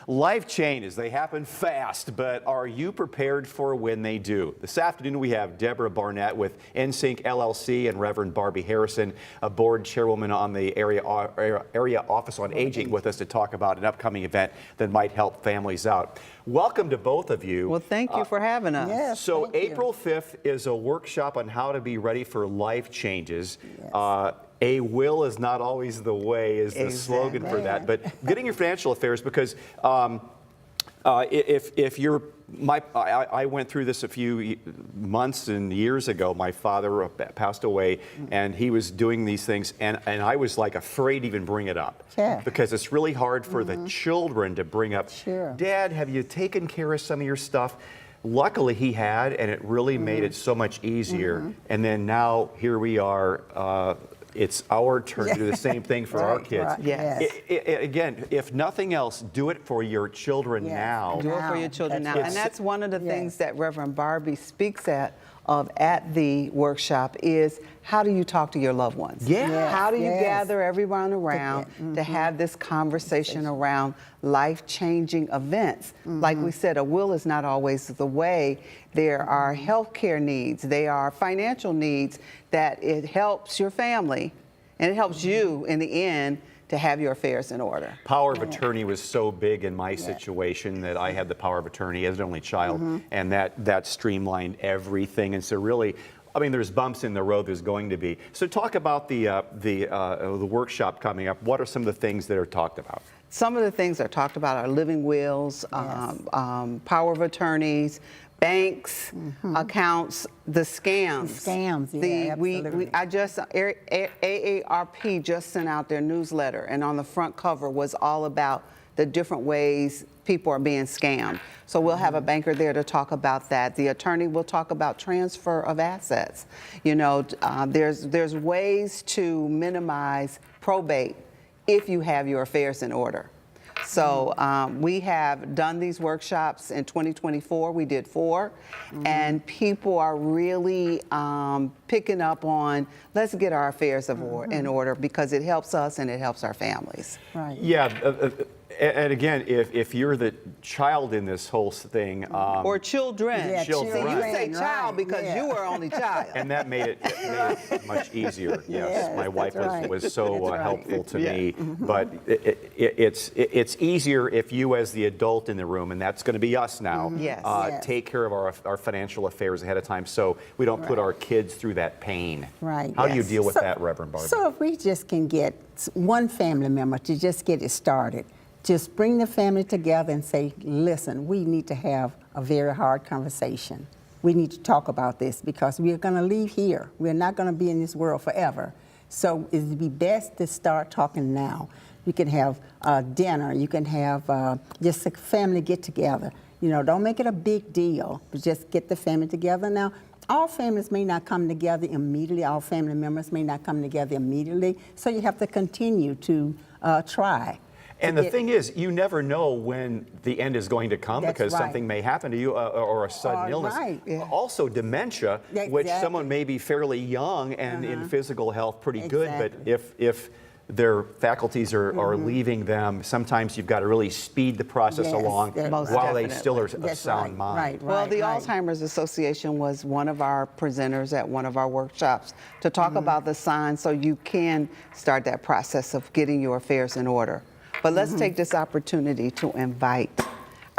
Life changes, they happen fast, but are you prepared for when they do? This afternoon we have Deborah Barnett with NSYNC LLC and Reverend Barbie Harrison, a board chairwoman on the area Office on Aging, with us to talk about an upcoming event that might help families out. Welcome to both of you. Well, thank you for having us. Yes, So April 5th is a workshop on how to be ready for life changes. Yes. A will is not always the way is the slogan for that. But getting your financial affairs, because if you're, I went through this a few months and years ago. My father passed away, and he was doing these things, and I was like afraid to even bring it up. Yeah. Because it's really hard for the children to bring up, Sure. Dad, have you taken care of some of your stuff? Luckily he had, and it really made it so much easier. And then now here we are, it's our turn to do the same thing for our kids. Right. Yes. Again, if nothing else, do it for your children now. Do it for your children now. It's- And that's one of the things that Reverend Barbie speaks of at the workshop is, how do you talk to your loved ones? Yeah. Yes, How do you yes. gather everyone around to have this conversation around life-changing events? Like we said, a will is not always the way. There are healthcare needs, there are financial needs that it helps your family, and it helps you in the end to have your affairs in order. Power of attorney was so big in my situation that I had the power of attorney as an only child, and that streamlined everything. And so really, I mean, there's bumps in the road, there's going to be. So talk about the workshop coming up. What are some of the things that are talked about? Some of the things that are talked about are living wills, power of attorneys, banks, accounts, the scams. The scams, yeah, absolutely. AARP just sent out their newsletter, and on the front cover was all about the different ways people are being scammed. So we'll have a banker there to talk about that. The attorney will talk about transfer of assets. You know, there's ways to minimize probate if you have your affairs in order. So we have done these workshops in 2024. We did 4, and people are really picking up on, let's get our affairs in order, because it helps us and it helps our families. Right. Yeah. And again, if you're the child in this whole thing, Or children. Yeah, children. See, you say Right, child because yeah. you were only child. and that made it much easier. Yes, Yes, my wife that's right. was so That's right. helpful to Yeah. me. But it's easier if you, as the adult in the room, and that's going to be us now, Yes. Yes. take care of our financial affairs ahead of time, so we don't put our kids through that pain. Right. How do you Yes. deal with So- that, Reverend Barbie? So if we just can get one family member to just get it started, just bring the family together and say, listen, we need to have a very hard conversation. We need to talk about this because we're going to leave here. We're not going to be in this world forever. So it would be best to start talking now. You can have dinner. You can have just a family get together. You know, don't make it a big deal, but just get the family together. Now, all families may not come together immediately. All family members may not come together immediately. So you have to continue to try. And the thing is, you never know when the end is going to come, That's because right. something may happen to you, or a sudden illness. Right, yeah. Also dementia, which Exactly. someone may be fairly young and in physical health pretty good, but Exactly. if their faculties are leaving them, sometimes you've got to really speed the process Yes, along most while they definitely. still are of That's sound right, mind. right, Well, the right. Alzheimer's Association was one of our presenters at one of our workshops to talk about the signs so you can start that process of getting your affairs in order. But let's take this opportunity to invite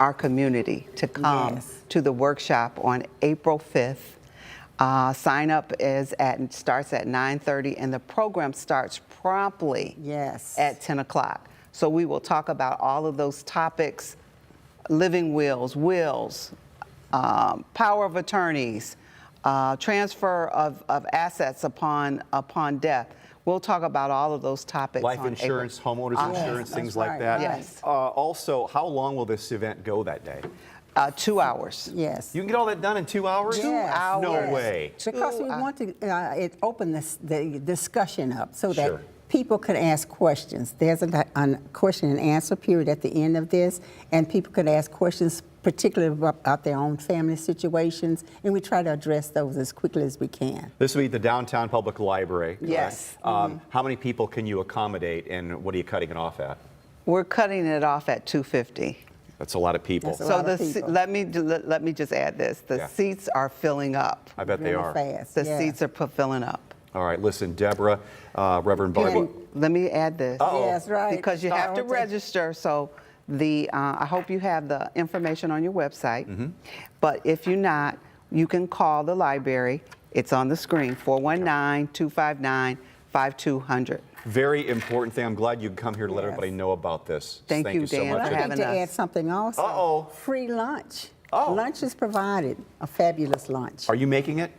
our community to come Yes. to the workshop on April 5th. Sign up starts at 9:30, and the program starts promptly Yes. at 10 o'clock. So we will talk about all of those topics: living wills, power of attorneys, transfer of assets upon death. We'll talk about all of those topics. Life on insurance, homeowners Yes, insurance, that's things like right, that. Yes. Also, how long will this event go that day? 2 hours. Yes. You can get all that done in 2 hours? Yes. 2 hours. No way. Because we want to open the discussion up so that Sure. people could ask questions. There's a question and answer period at the end of this, and people could ask questions particularly about their own family situations, and we try to address those as quickly as we can. This will be the Downtown Public Library. correct? Yes. How many people can you accommodate, and what are you cutting it off at? We're cutting it off at 250. That's a lot of people. That's a So lot of people. let me just add this. The Yeah. seats are filling up. I bet they Really are. fast. The yeah. seats are filling up. All right, listen, Deborah, Reverend Barbie. And let me add this. Uh-oh. Yes, right. Because you have to Don't take- register, so I hope you have the information on your website. Mm-hmm. But if you're not, you can call the library. It's on the screen, 419-259-5200. Very important thing. I'm glad you come here to let Yes. everybody know about this. Thank you, so Dan, much. And for I having need to us. add something also. Uh-oh. Free lunch. Oh. Lunch is provided, a fabulous lunch. Are you making it?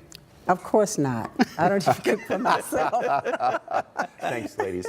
Of course not. I don't even cook for myself. Thanks, ladies.